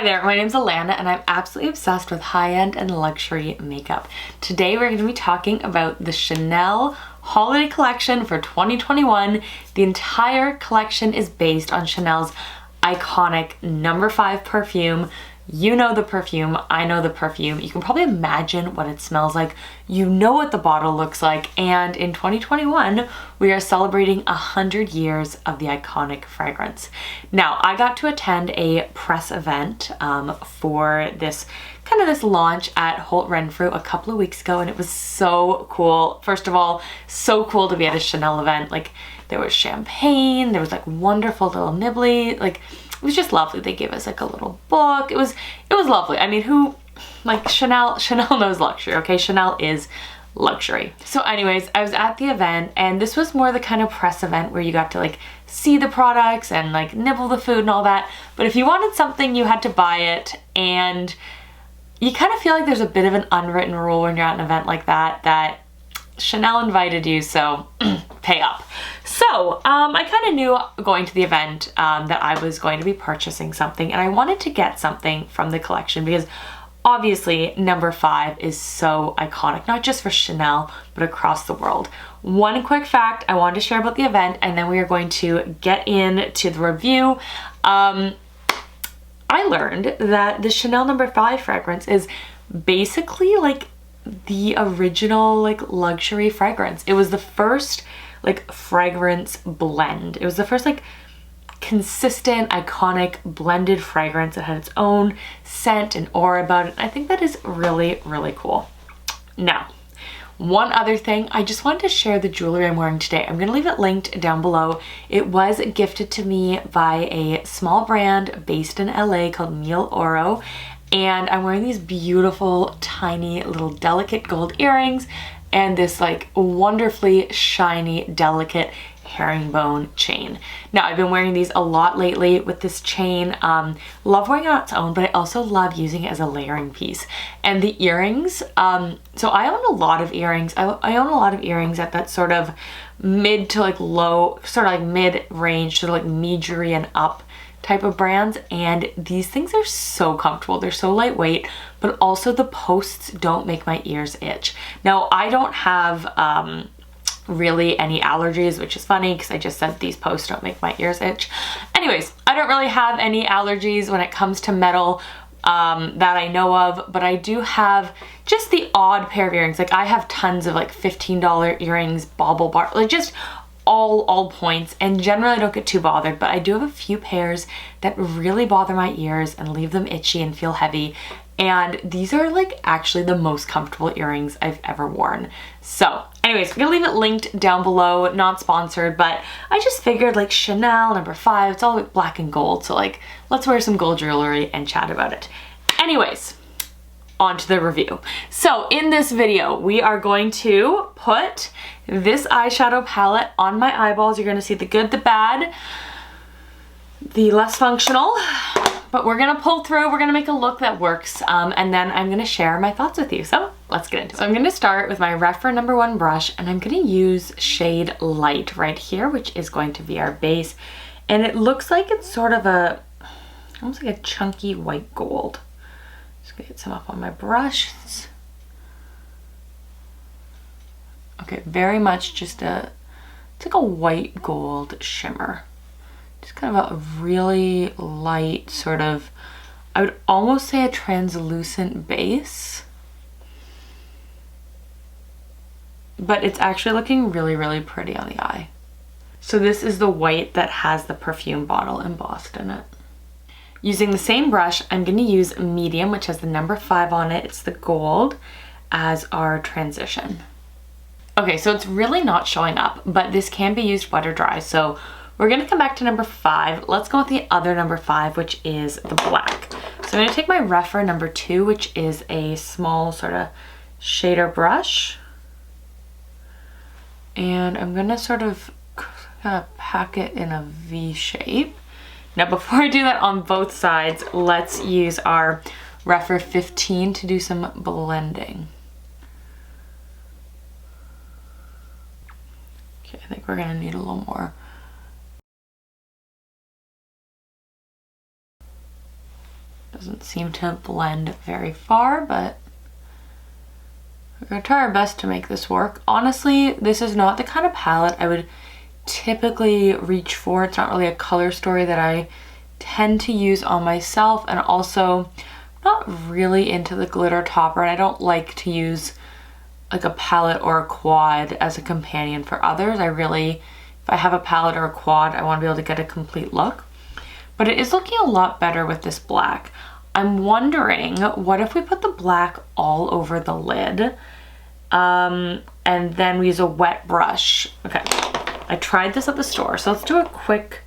Hi there, my name's Alana and I'm absolutely obsessed with high-end and luxury makeup. Today we're going to be talking about the Chanel holiday collection for 2021. The entire collection is based on Chanel's iconic No. 5 perfume. You know the perfume, I know the perfume. You can probably imagine what it smells like. You know what the bottle looks like. And in 2021, we are celebrating 100 years of the iconic fragrance. Now, I got to attend a press event for this launch at Holt Renfrew a couple of weeks ago, and it was so cool. First of all, so cool to be at a Chanel event. Like, there was champagne, there was like wonderful little nibbly, like, it was just lovely. They gave us like a little book. It was lovely. I mean, Chanel knows luxury, okay? Chanel is luxury. So anyways, I was at the event and this was more the kind of press event where you got to like see the products and like nibble the food and all that. But if you wanted something, you had to buy it, and you kind of feel like there's a bit of an unwritten rule when you're at an event like that Chanel invited you, so pay up. So I kind of knew going to the event that I was going to be purchasing something, and I wanted to get something from the collection because obviously No. 5 is so iconic, not just for Chanel, but across the world. One quick fact I wanted to share about the event, and then we are going to get into the review. I learned that the Chanel No. 5 fragrance is basically like the original like luxury fragrance. It was the first like fragrance blend. It was the first like consistent, iconic blended fragrance that had its own scent and aura about it. I think that is really, really cool. Now, one other thing, I just wanted to share the jewelry I'm wearing today. I'm gonna leave it linked down below. It was gifted to me by a small brand based in LA called Mille Oro. And I'm wearing these beautiful, tiny, little delicate gold earrings and this like wonderfully shiny, delicate herringbone chain. Now, I've been wearing these a lot lately with this chain. Love wearing it on its own, but I also love using it as a layering piece. And the earrings, so I own a lot of earrings. I own a lot of earrings at that sort of mid to like low, sort of like mid-range to like me-jewelry and up type of brands, and these things are so comfortable. They're so lightweight, but also the posts don't make my ears itch. Now, I don't have really any allergies, which is funny because I just said these posts don't make my ears itch. Anyways, I don't really have any allergies when it comes to metal that I know of, but I do have just the odd pair of earrings. Like, I have tons of like $15 earrings, bauble bar, like just all points, and generally I don't get too bothered, but I do have a few pairs that really bother my ears and leave them itchy and feel heavy, and these are like actually the most comfortable earrings I've ever worn. So anyways, I'm gonna leave it linked down below, not sponsored, but I just figured like Chanel No. 5, it's all like black and gold, so like let's wear some gold jewelry and chat about it. Anyways, on to the review. So in this video, we are going to put this eyeshadow palette on my eyeballs. You're gonna see the good, the bad, the less functional, but we're gonna pull through. We're gonna make a look that works, and then I'm gonna share my thoughts with you. So let's get into it. So I'm gonna start with my Rephr No. 1 brush, and I'm gonna use shade Light right here, which is going to be our base. And it looks like it's sort of almost like a chunky white gold. Just gonna get some up on my brush. Okay, very much just it's like a white gold shimmer. Just kind of a really light sort of, I would almost say a translucent base. But it's actually looking really, really pretty on the eye. So this is the white that has the perfume bottle embossed in it. Using the same brush, I'm going to use medium, which has the No. 5 on it. It's the gold, as our transition. Okay, so it's really not showing up, but this can be used wet or dry. So we're going to come back to No. 5. Let's go with the other No. 5, which is the black. So I'm going to take my Rephr No. 2, which is a small sort of shader brush. And I'm going to sort of pack it in a V shape. Now, before I do that on both sides, let's use our Rephr 15 to do some blending. Okay, I think we're gonna need a little more. Doesn't seem to blend very far, but we're gonna try our best to make this work. Honestly, this is not the kind of palette I would typically reach for. It's not really a color story that I tend to use on myself, and also not really into the glitter topper, and I don't like to use like a palette or a quad as a companion for others. If I have a palette or a quad, I want to be able to get a complete look. But it is looking a lot better with this black. I'm wondering, what if we put the black all over the lid, and then we use a wet brush? Okay, I tried this at the store, so let's do a quick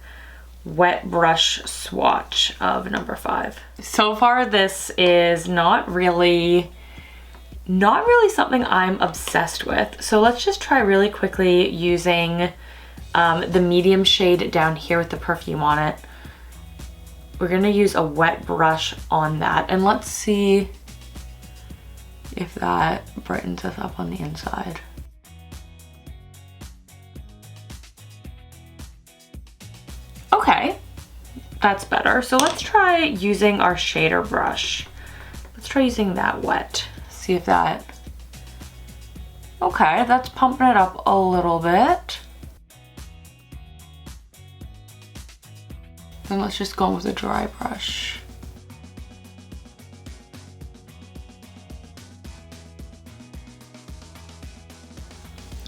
wet brush swatch of number 5. So far, this is not really something I'm obsessed with. So let's just try really quickly using the medium shade down here with the perfume on it. We're gonna use a wet brush on that, and let's see if that brightens us up on the inside. Okay, that's better. So let's try using our shader brush. Let's try using that wet. See if that, okay, that's pumping it up a little bit. Then let's just go with a dry brush.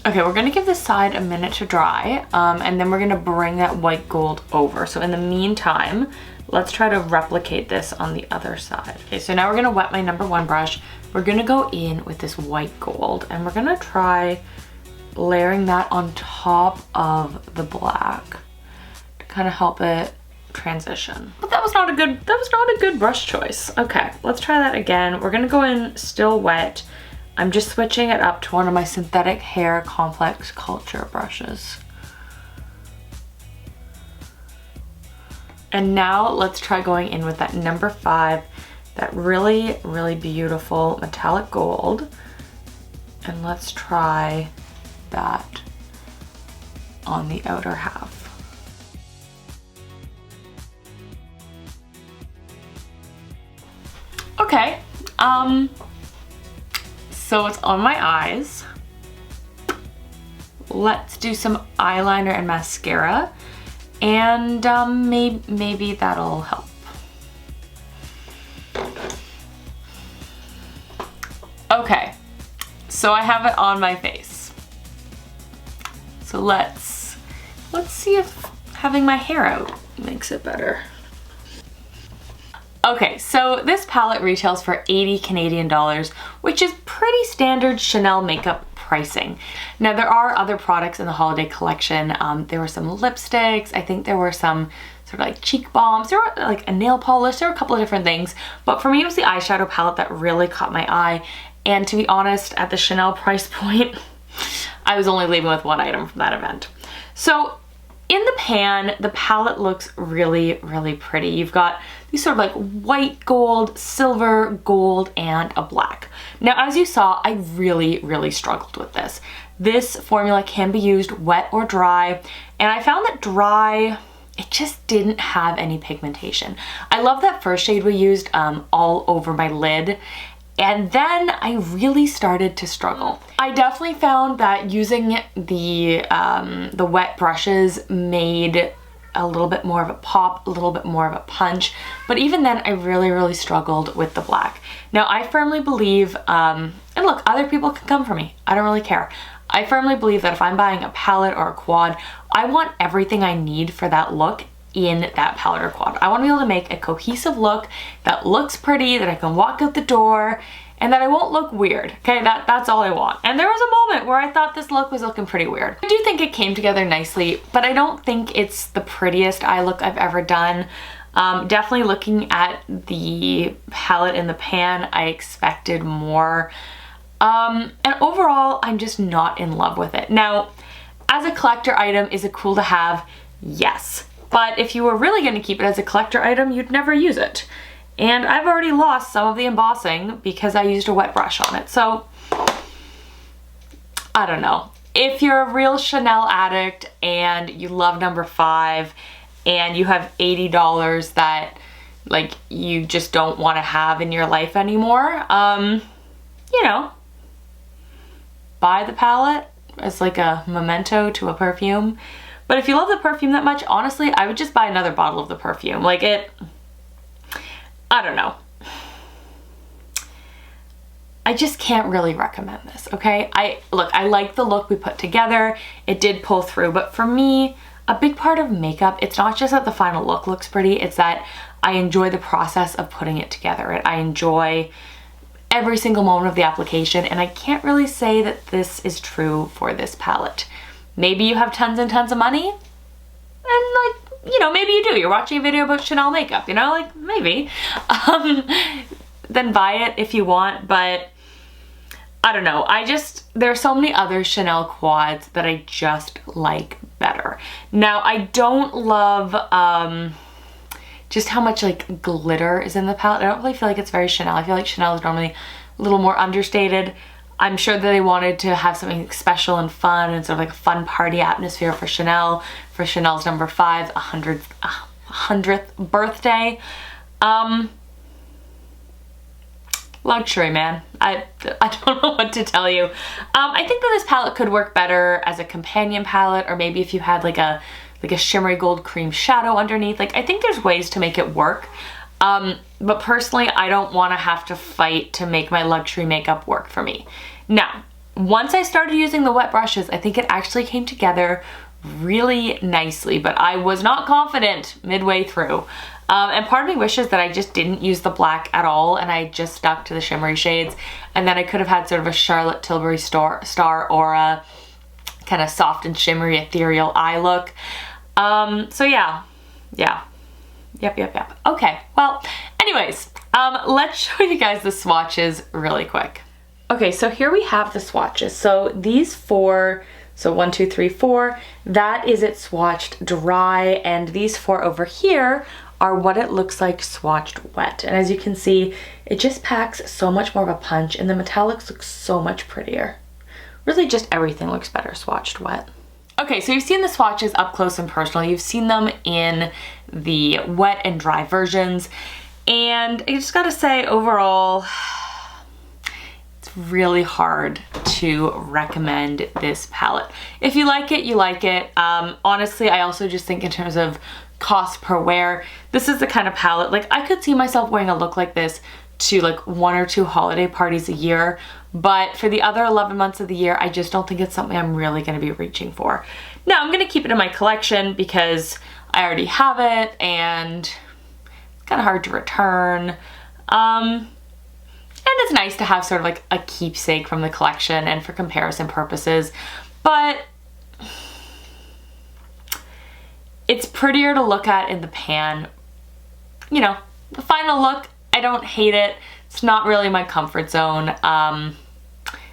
Okay, we're gonna give this side a minute to dry, and then we're gonna bring that white gold over. So in the meantime, let's try to replicate this on the other side. Okay, so now we're gonna wet my number 1 brush. We're gonna go in with this white gold, and we're gonna try layering that on top of the black to kind of help it transition. But that was not a good brush choice. Okay, let's try that again. We're gonna go in still wet. I'm just switching it up to one of my synthetic hair complex culture brushes. And now let's try going in with that number 5, that really, really beautiful metallic gold. And let's try that on the outer half. Okay, so it's on my eyes. Let's do some eyeliner and mascara, and maybe that'll help. Okay, so I have it on my face. So let's see if having my hair out makes it better. Okay, so this palette retails for 80 Canadian dollars, which is pretty standard Chanel makeup pricing. Now, there are other products in the holiday collection. There were some lipsticks. I think there were some sort of like cheek balms. There were like a nail polish. There were a couple of different things. But for me, it was the eyeshadow palette that really caught my eye. And to be honest, at the Chanel price point, I was only leaving with one item from that event. So in the pan, the palette looks really, really pretty. You've got these sort of like white gold, silver, gold, and a black. Now, as you saw, I really, really struggled with this. This formula can be used wet or dry, and I found that dry, it just didn't have any pigmentation. I love that first shade we used all over my lid, and then I really started to struggle. I definitely found that using the wet brushes made a little bit more of a pop, a little bit more of a punch, but even then I really, really struggled with the black. Now, I firmly believe, and look, other people can come for me, I don't really care. I firmly believe that if I'm buying a palette or a quad, I want everything I need for that look in that palette or quad. I want to be able to make a cohesive look that looks pretty, that I can walk out the door, and that I won't look weird. Okay, that's all I want. And there was a moment where I thought this look was looking pretty weird. I do think it came together nicely, but I don't think it's the prettiest eye look I've ever done. Definitely looking at the palette in the pan, I expected more. And overall, I'm just not in love with it. Now, as a collector item, is it cool to have? Yes. But if you were really gonna keep it as a collector item, you'd never use it. And I've already lost some of the embossing because I used a wet brush on it. So, I don't know. If you're a real Chanel addict and you love number 5 and you have $80 that like you just don't want to have in your life anymore, you know, buy the palette as like a memento to a perfume. But if you love the perfume that much, honestly, I would just buy another bottle of the perfume. Like I don't know. I just can't really recommend this, okay? I like the look we put together. It did pull through, but for me, a big part of makeup, it's not just that the final look looks pretty, it's that I enjoy the process of putting it together. I enjoy every single moment of the application, and I can't really say that this is true for this palette. Maybe you have tons and tons of money, and like, you know, maybe you do. You're watching a video about Chanel makeup, you know, like maybe. Then buy it if you want, but I don't know. There are so many other Chanel quads that I just like better. Now, I don't love just how much like glitter is in the palette. I don't really feel like it's very Chanel. I feel like Chanel is normally a little more understated. I'm sure that they wanted to have something special and fun and sort of like a fun party atmosphere for Chanel, for Chanel's number 5, 100th birthday. Luxury, man. I don't know what to tell you. I think that this palette could work better as a companion palette, or maybe if you had like a shimmery gold cream shadow underneath. Like, I think there's ways to make it work. But personally, I don't want to have to fight to make my luxury makeup work for me. Now, once I started using the wet brushes, I think it actually came together really nicely, but I was not confident midway through. And part of me wishes that I just didn't use the black at all and I just stuck to the shimmery shades, and then I could have had sort of a Charlotte Tilbury star aura, kind of soft and shimmery ethereal eye look. So yeah. Yep. Okay, well, anyways, let's show you guys the swatches really quick. Okay, so here we have the swatches. So these 4, so 1, 2, 3, 4, that is it swatched dry, and these 4 over here are what it looks like swatched wet. And as you can see, it just packs so much more of a punch, and the metallics look so much prettier. Really just everything looks better swatched wet. Okay, so you've seen the swatches up close and personal. You've seen them in the wet and dry versions. And I just gotta say, overall, it's really hard to recommend this palette. If you like it, you like it. Honestly, I also just think in terms of cost per wear, this is the kind of palette, like I could see myself wearing a look like this to like 1 or 2 holiday parties a year, but for the other 11 months of the year, I just don't think it's something I'm really going to be reaching for. Now, I'm going to keep it in my collection because I already have it and it's kind of hard to return. And it's nice to have sort of like a keepsake from the collection and for comparison purposes, but it's prettier to look at in the pan. You know, the final look, I don't hate it. It's not really my comfort zone.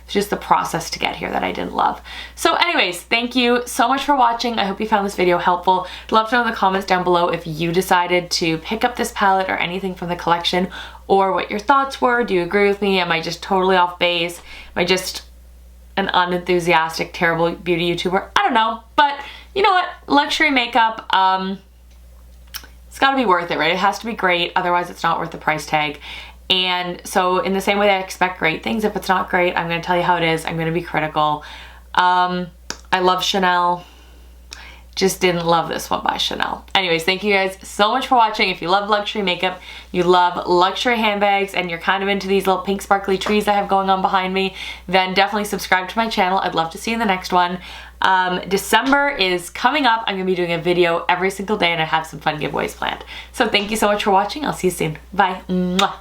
It's just the process to get here that I didn't love. So anyways, thank you so much for watching. I hope you found this video helpful. I'd love to know in the comments down below if you decided to pick up this palette or anything from the collection, or what your thoughts were. Do you agree with me? Am I just totally off base? Am I just an unenthusiastic, terrible beauty YouTuber? I don't know, but you know what? Luxury makeup, it's gotta be worth it, right? It has to be great, otherwise it's not worth the price tag. And so in the same way that I expect great things, if it's not great, I'm gonna tell you how it is. I'm gonna be critical. I love Chanel. Just didn't love this one by Chanel. Anyways, thank you guys so much for watching. If you love luxury makeup, you love luxury handbags, and you're kind of into these little pink sparkly trees I have going on behind me, then definitely subscribe to my channel. I'd love to see you in the next one. December is coming up. I'm gonna be doing a video every single day, and I have some fun giveaways planned. So thank you so much for watching. I'll see you soon. Bye. Mwah.